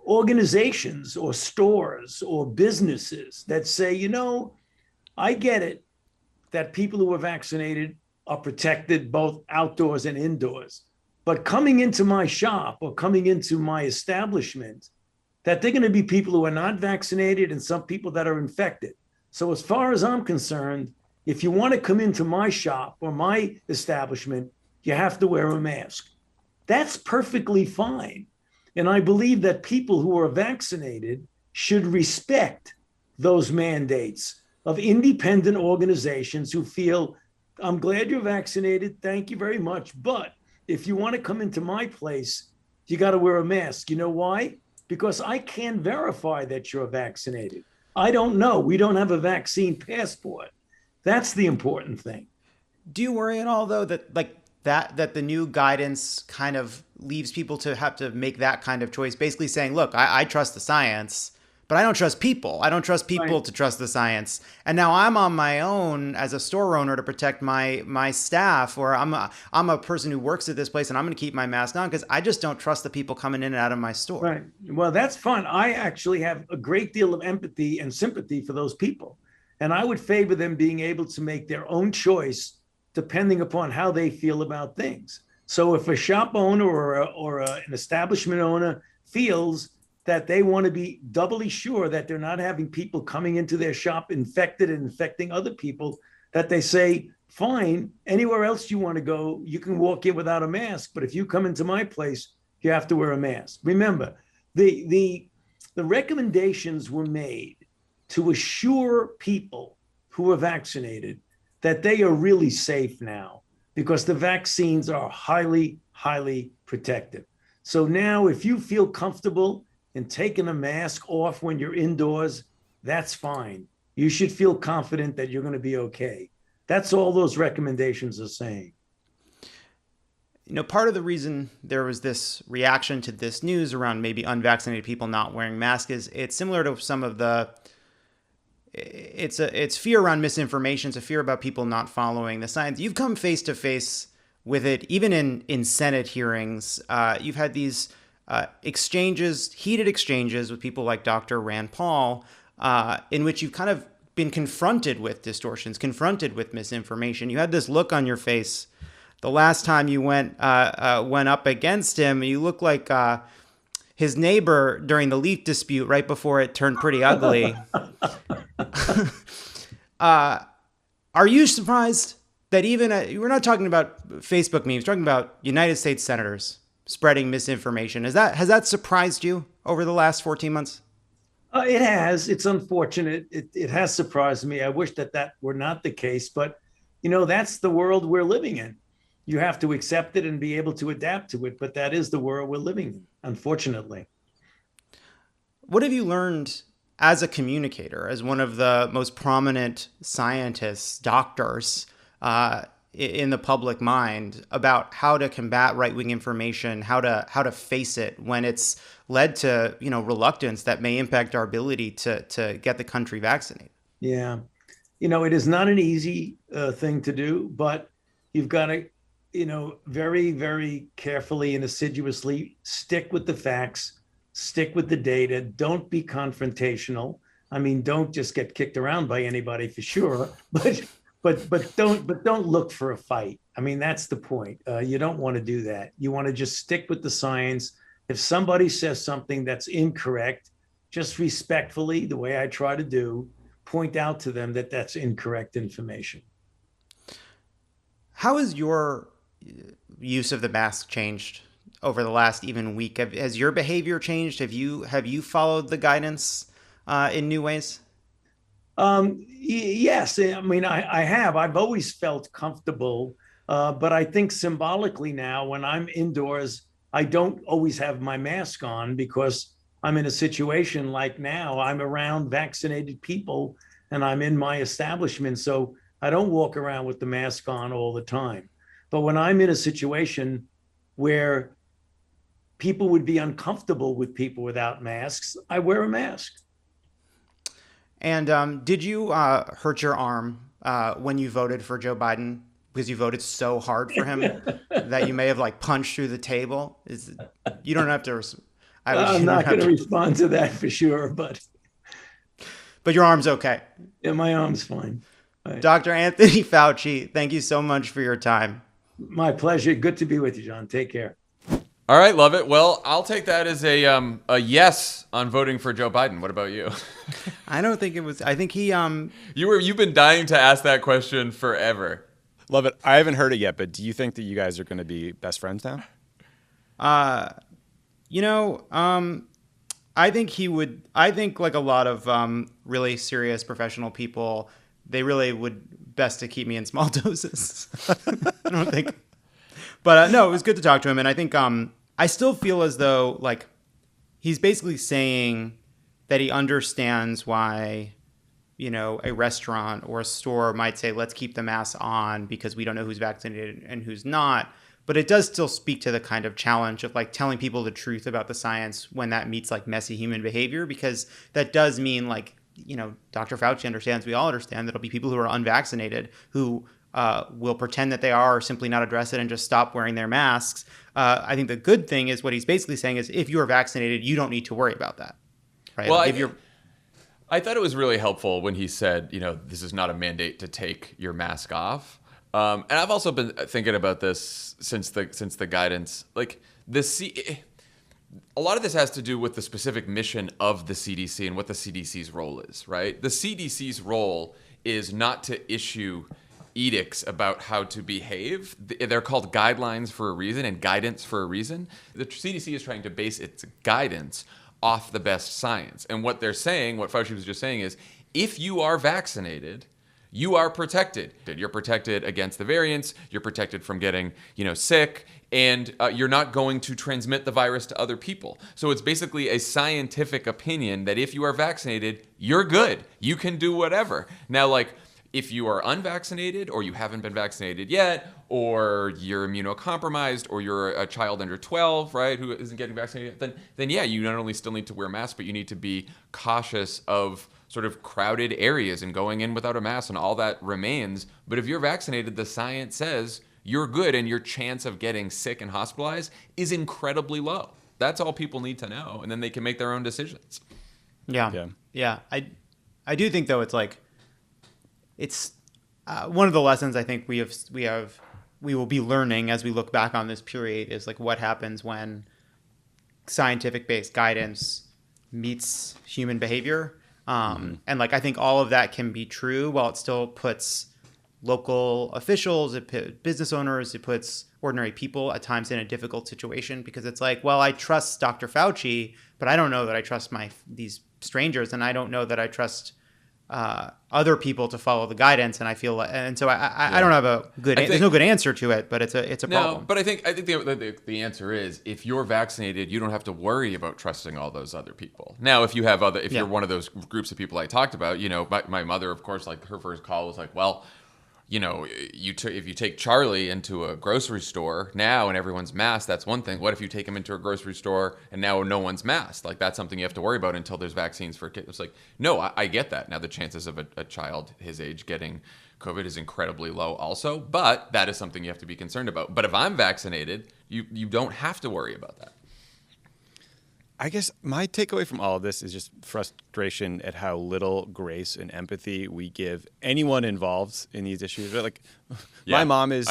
D: organizations or stores or businesses that say, I get it that people who are vaccinated are protected both outdoors and indoors. But coming into my shop or coming into my establishment, that they're going to be people who are not vaccinated and some people that are infected. So as far as I'm concerned, if you want to come into my shop or my establishment, you have to wear a mask. That's perfectly fine. And I believe that people who are vaccinated should respect those mandates of independent organizations who feel, I'm glad you're vaccinated, thank you very much, but if you want to come into my place, you got to wear a mask. You know why? Because I can't verify that you're vaccinated. I don't know. We don't have a vaccine passport. That's the important thing.
B: Do you worry at all, though, that the new guidance kind of leaves people to have to make that kind of choice, basically saying, look, I trust the science, but I don't trust people. I don't trust people to trust the science. And now I'm on my own as a store owner to protect my staff, or I'm a person who works at this place and I'm going to keep my mask on because I just don't trust the people coming in and out of my store.
D: Right. Well, that's fun. I actually have a great deal of empathy and sympathy for those people. And I would favor them being able to make their own choice depending upon how they feel about things. So if a shop owner or an establishment owner feels that they want to be doubly sure that they're not having people coming into their shop infected and infecting other people, that they say, fine, anywhere else you want to go, you can walk in without a mask. But if you come into my place, you have to wear a mask. Remember, the recommendations were made to assure people who are vaccinated that they are really safe now because the vaccines are highly, highly protective. So now if you feel comfortable in taking a mask off when you're indoors, that's fine. You should feel confident that you're going to be okay. That's all those recommendations are saying.
B: Part of the reason there was this reaction to this news around maybe unvaccinated people not wearing masks is it's similar to some of the it's fear around misinformation. It's a fear about people not following the science. You've come face to face with it, even in Senate hearings. You've had these heated exchanges with people like Dr. Rand Paul, in which you've kind of been confronted with distortions, confronted with misinformation. You had this look on your face the last time you went up against him. You look like his neighbor during the leaf dispute right before it turned pretty ugly. Are you surprised that even we're not talking about Facebook memes, we're talking about United States senators spreading misinformation? Has that surprised you over the last 14 months?
D: It has. It's unfortunate. It has surprised me. I wish that were not the case, but that's the world we're living in. You have to accept it and be able to adapt to it, but that is the world we're living in, unfortunately.
B: What have you learned as a communicator, as one of the most prominent scientists, doctors in the public mind, about how to combat right-wing information, how to face it when it's led to reluctance that may impact our ability to get the country vaccinated?
D: Yeah, it is not an easy thing to do, but you've got to very, very carefully and assiduously stick with the facts, stick with the data. Don't be confrontational. I mean, don't just get kicked around by anybody for sure, but don't look for a fight. I mean, that's the point. You don't want to do that. You want to just stick with the science. If somebody says something that's incorrect, just respectfully, the way I try to do, point out to them that that's incorrect information.
B: How has your use of the mask changed over the last even week? Has your behavior changed? Have you followed the guidance in new ways?
D: Yes. I mean, I have. I've always felt comfortable, but I think symbolically now, when I'm indoors, I don't always have my mask on because I'm in a situation like now. I'm around vaccinated people and I'm in my establishment, so I don't walk around with the mask on all the time. But when I'm in a situation where people would be uncomfortable with people without masks, I wear a mask.
B: And did you hurt your arm when you voted for Joe Biden because you voted so hard for him that you may have punched through the table? You don't have to.
D: I'm not going to respond to that for sure, but
B: your arm's okay.
D: Yeah, my arm's fine. Right.
B: Dr. Anthony Fauci, thank you so much for your time.
D: My pleasure. Good to be with you, John. Take care.
A: All right, love it. Well, I'll take that as a yes on voting for Joe Biden. What about you?
B: I don't think it was. I think he
A: You've been dying to ask that question forever.
C: Love it. I haven't heard it yet, but do you think that you guys are going to be best friends now?
B: I think he would. I think like a lot of really serious professional people, they really would best to keep me in small doses. I don't think. But no, it was good to talk to him. And I think I still feel as though he's basically saying that he understands why, a restaurant or a store might say, let's keep the mask on because we don't know who's vaccinated and who's not. But it does still speak to the kind of challenge of telling people the truth about the science when that meets messy human behavior, because that does mean Dr. Fauci understands, we all understand, there'll be people who are unvaccinated who will pretend that they are or simply not address it and just stop wearing their masks. I think the good thing is what he's basically saying is if you're vaccinated, you don't need to worry about that. Right?
A: Well, I thought it was really helpful when he said, this is not a mandate to take your mask off. And I've also been thinking about this since the guidance. A lot of this has to do with the specific mission of the CDC and what the CDC's role is, right? The CDC's role is not to issue edicts about how to behave. They're called guidelines for a reason and guidance for a reason. The CDC is trying to base its guidance off the best science. And what they're saying, what Fauci was just saying is, if you are vaccinated, you are protected. You're protected against the variants. You're protected from getting, sick, and you're not going to transmit the virus to other people. So it's basically a scientific opinion that if you are vaccinated, you're good. You can do whatever. Now, if you are unvaccinated or you haven't been vaccinated yet, or you're immunocompromised, or you're a child under 12, right, who isn't getting vaccinated yet, then yeah, you not only still need to wear masks, but you need to be cautious of sort of crowded areas and going in without a mask, and all that remains. But if you're vaccinated, the science says you're good, and your chance of getting sick and hospitalized is incredibly low. That's all people need to know, and then they can make their own decisions.
B: Yeah. I do think, though, it's one of the lessons I think we will be learning as we look back on this period is what happens when scientific based guidance meets human behavior. And I think all of that can be true while it still puts local officials, it puts business owners, it puts ordinary people at times in a difficult situation, because it's I trust Dr. Fauci, but I don't know that I trust these strangers, and I don't know that I trust other people to follow the guidance, and I feel and so I don't have a good there's no good answer to it, but it's a problem.
A: But I think the answer is, if you're vaccinated, you don't have to worry about trusting all those other people. Now, if you're one of those groups of people I talked about, my mother, of course, her first call was well, if you take Charlie into a grocery store now and everyone's masked, that's one thing. What if you take him into a grocery store and now no one's masked? That's something you have to worry about until there's vaccines for kids. It's no, I get that. Now, the chances of a child his age getting COVID is incredibly low also, but that is something you have to be concerned about. But if I'm vaccinated, you don't have to worry about that.
C: I guess my takeaway from all of this is just frustration at how little grace and empathy we give anyone involved in these issues. Right? My mom is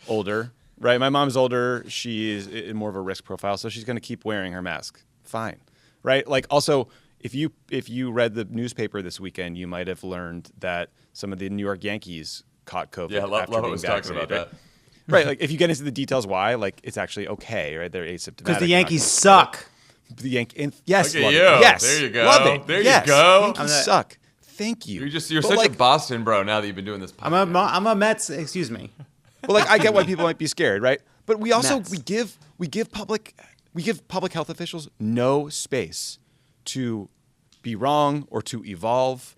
C: older, right? My mom's older. She is in more of a risk profile, so she's going to keep wearing her mask. Fine, right? Also, if you read the newspaper this weekend, you might have learned that some of the New York Yankees caught COVID.
A: Yeah, Lovett was talking about that.
C: Right, if you get into the details why, it's actually okay, right? They're asymptomatic.
B: Because the Yankees suck.
C: Yes,
A: look at you.
C: Yes,
A: there you go.
C: Love it.
A: There
C: yes.
A: you go.
C: Yankees suck. Thank you.
A: You're such a Boston bro now that you've been doing this podcast.
B: I'm a Mets. Excuse me.
C: Well, I get why people might be scared, right? But we also
B: Mets.
C: we give public health officials no space to be wrong or to evolve.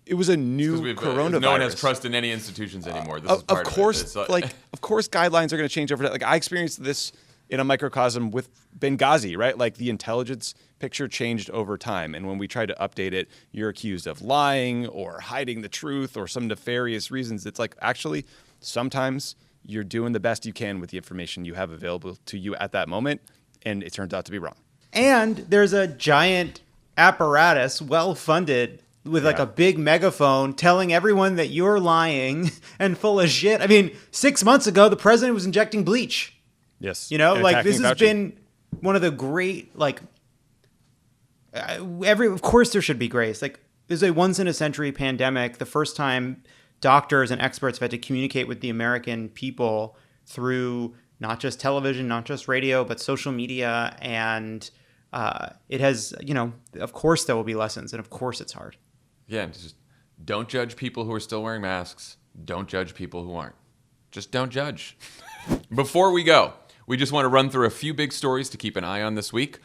C: It was a new coronavirus.
A: No one has trust in any institutions anymore. This is part
C: of course,
A: of it.
C: Of course, guidelines are going to change over time. I experienced this in a microcosm with Benghazi, right? The intelligence picture changed over time. And when we try to update it, you're accused of lying or hiding the truth or some nefarious reasons. It's actually, sometimes you're doing the best you can with the information you have available to you at that moment, and it turns out to be wrong.
B: And there's a giant apparatus, well-funded, with a big megaphone telling everyone that you're lying and full of shit. 6 months ago, the president was injecting bleach.
C: Yes.
B: This has been one of the great, of course there should be grace. This is a once in a century pandemic. The first time doctors and experts have had to communicate with the American people through not just television, not just radio, but social media. And it has, of course there will be lessons, and of course it's hard.
A: Yeah. Just don't judge people who are still wearing masks. Don't judge people who aren't. Just don't judge. Before we go, we just want to run through a few big stories to keep an eye on this week.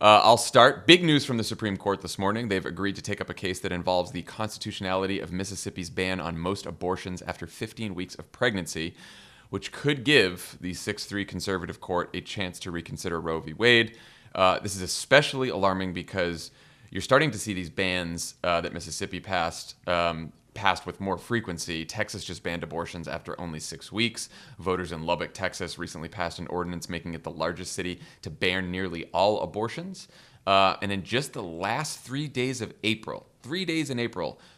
A: I'll start. Big news from the Supreme Court this morning. They've agreed to take up a case that involves the constitutionality of Mississippi's ban on most abortions after 15 weeks of pregnancy, which could give the 6-3 conservative court a chance to reconsider Roe v. Wade. This is especially alarming because you're starting to see these bans that Mississippi passed with more frequency. Texas just banned abortions after only 6 weeks. Voters in Lubbock, Texas recently passed an ordinance making it the largest city to ban nearly all abortions. And in just the last 3 days in April,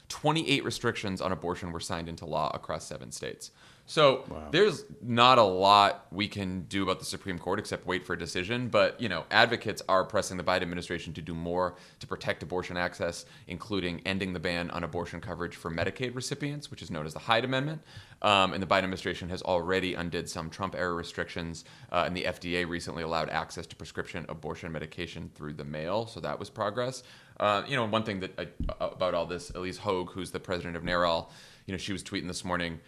A: 28 restrictions on abortion were signed into law across 7 states. So there's not a lot we can do about the Supreme Court except wait for a decision. But, advocates are pressing the Biden administration to do more to protect abortion access, including ending the ban on abortion coverage for Medicaid recipients, which is known as the Hyde Amendment. And the Biden administration has already undid some Trump-era restrictions, and the FDA recently allowed access to prescription abortion medication through the mail. So that was progress. One thing about all this, Elise Hogue, who's the president of NARAL, she was tweeting this morning.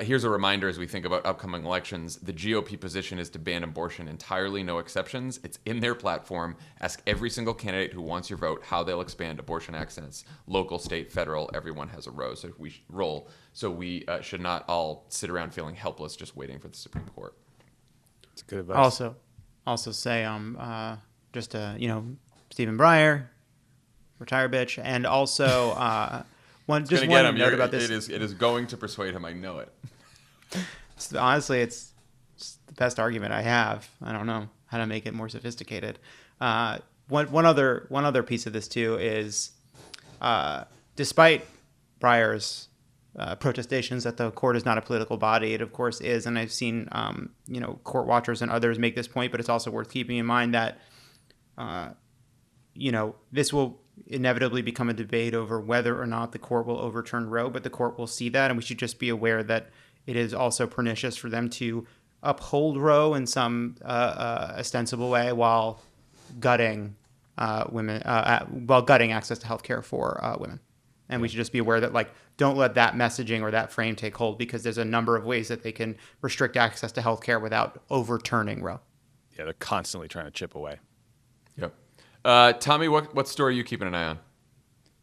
A: Here's a reminder as we think about upcoming elections. The GOP position is to ban abortion entirely, no exceptions. It's in their platform. Ask every single candidate who wants your vote how they'll expand abortion access. Local, state, federal, everyone has a role. So we should not all sit around feeling helpless just waiting for the Supreme Court.
C: That's good advice.
B: Also say Stephen Breyer, retire bitch, and also one note about this.
A: It is going to persuade him. I know it.
B: Honestly, it's the best argument I have. I don't know how to make it more sophisticated. One other piece of this too is, despite Breyer's protestations that the court is not a political body, it of course is, and I've seen court watchers and others make this point, but it's also worth keeping in mind that this will inevitably become a debate over whether or not the court will overturn Roe, but the court will see that, and we should just be aware that it is also pernicious for them to uphold Roe in some ostensible way while gutting gutting access to healthcare for women. And we should just be aware that, don't let that messaging or that frame take hold, because there's a number of ways that they can restrict access to healthcare without overturning Roe.
C: Yeah, they're constantly trying to chip away.
A: Yep. Tommy, what story are you keeping an eye on?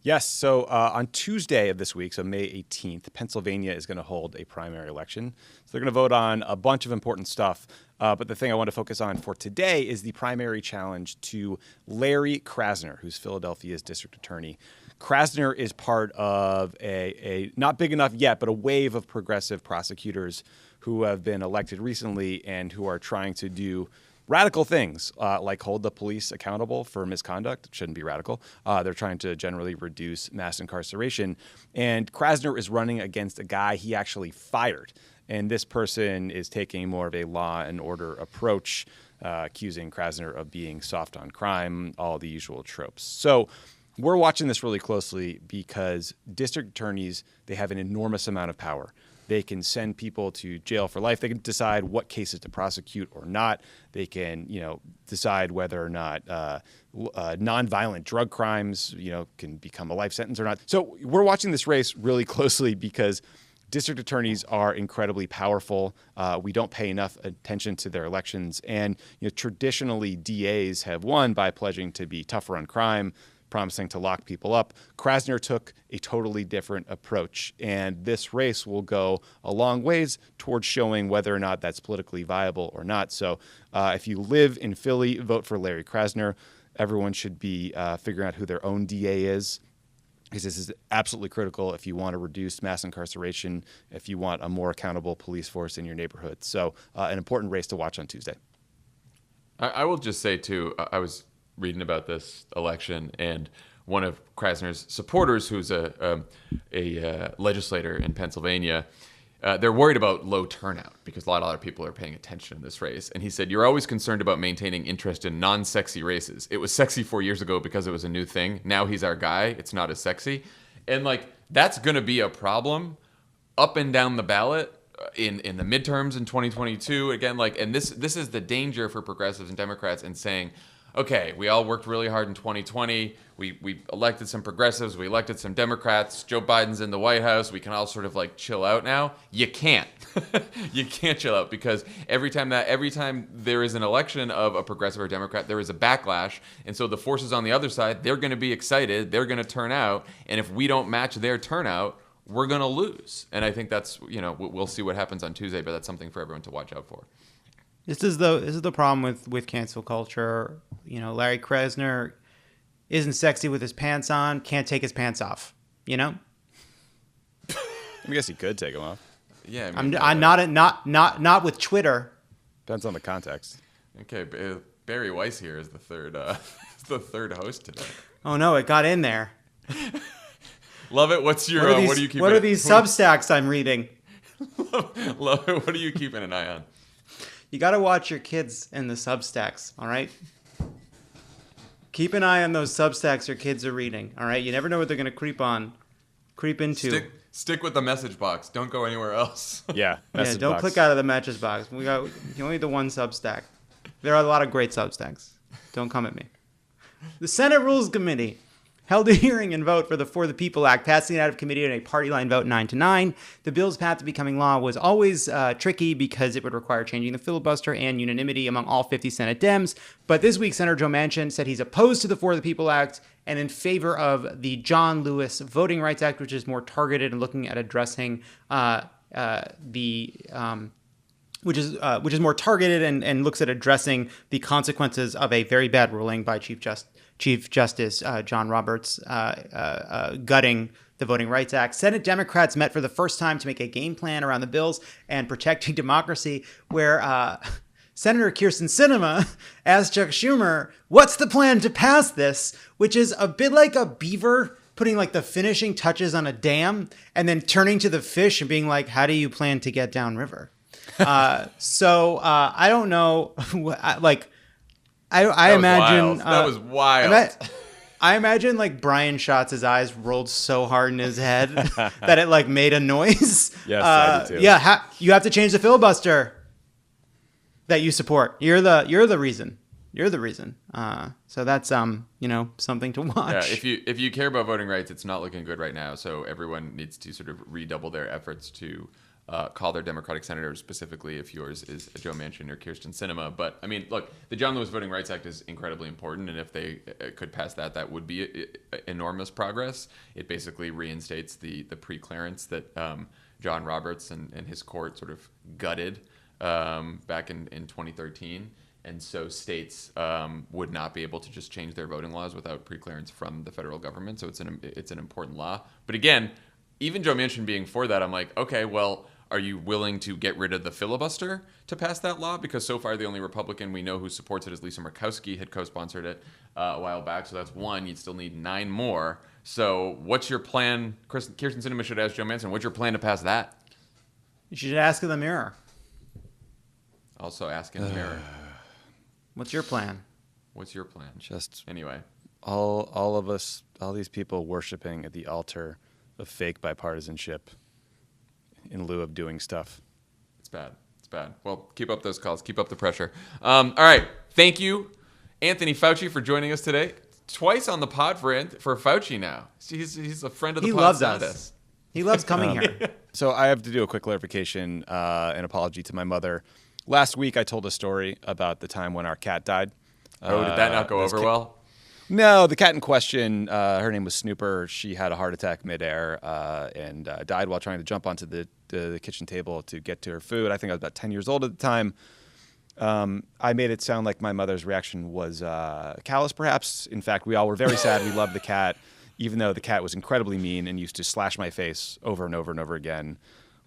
C: Yes. So on Tuesday of this week, so May 18th, Pennsylvania is going to hold a primary election. So they're going to vote on a bunch of important stuff. But the thing I want to focus on for today is the primary challenge to Larry Krasner, who's Philadelphia's district attorney. Krasner is part of a not big enough yet, but a wave of progressive prosecutors who have been elected recently and who are trying to do radical things, like hold the police accountable for misconduct. It shouldn't be radical. They're trying to generally reduce mass incarceration. And Krasner is running against a guy he actually fired. And this person is taking more of a law and order approach, accusing Krasner of being soft on crime, all the usual tropes. So we're watching this really closely because district attorneys, they have an enormous amount of power. They can send people to jail for life. They can decide what cases to prosecute or not. They can, decide whether or not nonviolent drug crimes, can become a life sentence or not. So we're watching this race really closely because district attorneys are incredibly powerful. We don't pay enough attention to their elections. And traditionally, DAs have won by pledging to be tougher on crime, promising to lock people up. Krasner took a totally different approach, and this race will go a long ways towards showing whether or not that's politically viable or not. So if you live in Philly, vote for Larry Krasner. Everyone should be figuring out who their own DA is, because this is absolutely critical if you want to reduce mass incarceration, if you want a more accountable police force in your neighborhood. So an important race to watch on Tuesday.
A: I will just say, too, I was reading about this election, and one of Krasner's supporters, who's a legislator in Pennsylvania, they're worried about low turnout because a lot of other people are paying attention in this race. And he said, "You're always concerned about maintaining interest in non-sexy races. It was sexy 4 years ago because it was a new thing. Now he's our guy. It's not as sexy." And that's going to be a problem up and down the ballot in the midterms in 2022. Again, and this is the danger for progressives and Democrats in saying, okay, we all worked really hard in 2020. We elected some progressives. We elected some Democrats. Joe Biden's in the White House. We can all sort of chill out now. You can't. You can't chill out because every time there is an election of a progressive or Democrat, there is a backlash. And so the forces on the other side, they're going to be excited. They're going to turn out. And if we don't match their turnout, we're going to lose. And I think that's, we'll see what happens on Tuesday, but that's something for everyone to watch out for.
B: This is the problem with cancel culture. Larry Krasner isn't sexy with his pants on, can't take his pants off.
C: I guess he could take them off.
A: Yeah,
B: I'm not with Twitter.
C: Depends on the context.
A: Okay, Barry Weiss here is the third host today.
B: Oh no, it got in there.
A: Love it. What's your? What do you keep?
B: What are these Substacks I'm reading?
A: Love it. What are you keeping an eye on?
B: You got to watch your kids in the Substacks, all right? Keep an eye on those Substacks your kids are reading, all right? You never know what they're going to creep into.
A: Stick with the message box. Don't go anywhere else.
C: Yeah.
B: Don't click out of the message box. You only need the one Substack. There are a lot of great Substacks. Don't come at me. The Senate Rules Committee held a hearing and vote for the For the People Act, passing it out of committee in a party line vote 9-9. The bill's path to becoming law was always tricky because it would require changing the filibuster and unanimity among all 50 Senate Dems. But this week, Senator Joe Manchin said he's opposed to the For the People Act and in favor of the John Lewis Voting Rights Act, which is more targeted and looking at addressing which is more targeted and looks at addressing the consequences of a very bad ruling by Chief Justice John Roberts gutting the Voting Rights Act. Senate Democrats met for the first time to make a game plan around the bills and protecting democracy, where Senator Kyrsten Sinema asked Chuck Schumer, what's the plan to pass this? Which is a bit like a beaver putting like the finishing touches on a dam and then turning to the fish and being like, how do you plan to get downriver? So I don't know. I imagine
A: that was wild.
B: I imagine like Brian Schatz's eyes rolled so hard in his head that it like made a noise.
C: Yes, I do too.
B: Yeah, you have to change the filibuster that you support. You're the reason. You're the reason. So that's something to watch.
A: Yeah, if you care about voting rights, it's not looking good right now. So everyone needs to sort of redouble their efforts to call their Democratic senators, specifically if yours is Joe Manchin or Kyrsten Sinema. But I mean, look, the John Lewis Voting Rights Act is incredibly important, and if they could pass that would be enormous progress. It basically reinstates the pre-clearance that John Roberts and his court sort of gutted back in 2013. And so states would not be able to just change their voting laws without pre-clearance from the federal government. So it's an important law. But again, even Joe Manchin being for that, I'm like, okay, well, are you willing to get rid of the filibuster to pass that law? Because so far the only Republican we know who supports it is Lisa Murkowski, had co-sponsored it a while back. So that's one. You'd still need 9 more. So what's your plan? Kyrsten Sinema should ask Joe Manchin, what's your plan to pass that?
B: You should ask in the mirror.
A: Also ask in the mirror.
B: What's your plan?
A: What's your plan?
C: Just
A: anyway,
C: all of us, all these people worshiping at the altar of fake bipartisanship in lieu of doing stuff.
A: It's bad. It's bad. Well, keep up those calls. Keep up the pressure. All right. Thank you, Anthony Fauci, for joining us today. Twice on the pod for Fauci now. He's a friend of the pod.
B: He loves us. He loves coming here.
C: So I have to do a quick clarification and apology to my mother. Last week, I told a story about the time when our cat died.
A: Oh, did that not go over well?
C: No, the cat in question, her name was Snooper. She had a heart attack midair and died while trying to jump onto the kitchen table to get to her food. I think I was about 10 years old at the time. I made it sound like my mother's reaction was callous, perhaps. In fact, we all were very sad. We loved the cat, even though the cat was incredibly mean and used to slash my face over and over and over again.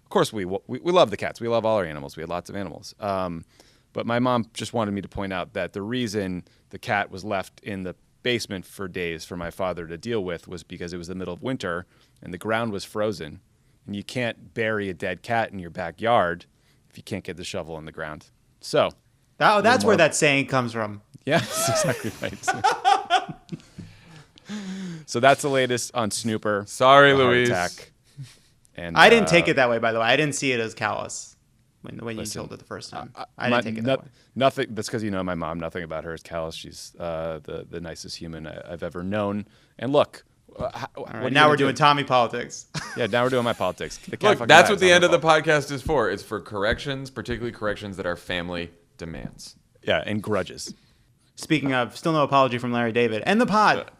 C: Of course, we love the cats. We love all our animals. We had lots of animals. But my mom just wanted me to point out that the reason the cat was left in the basement for days for my father to deal with was because it was the middle of winter and the ground was frozen. And you can't bury a dead cat in your backyard if you can't get the shovel in the ground. So
B: that's where that saying comes from.
C: Yes, exactly right. So that's the latest on Snooper.
A: Sorry, Louise.
C: Attack. And
B: I didn't take it that way, by the way. I didn't see it as callous when you told it the first time. I didn't take it that way.
C: Nothing. That's because you know my mom. Nothing about her is callous. She's the nicest human I've ever known. And look,
B: right, now we're doing Tommy politics.
C: Yeah, now we're doing my politics.
A: Look, that's what the end of the podcast is for. It's for corrections, particularly corrections that our family demands.
C: Yeah, and grudges.
B: Speaking of, still no apology from Larry David and the pod.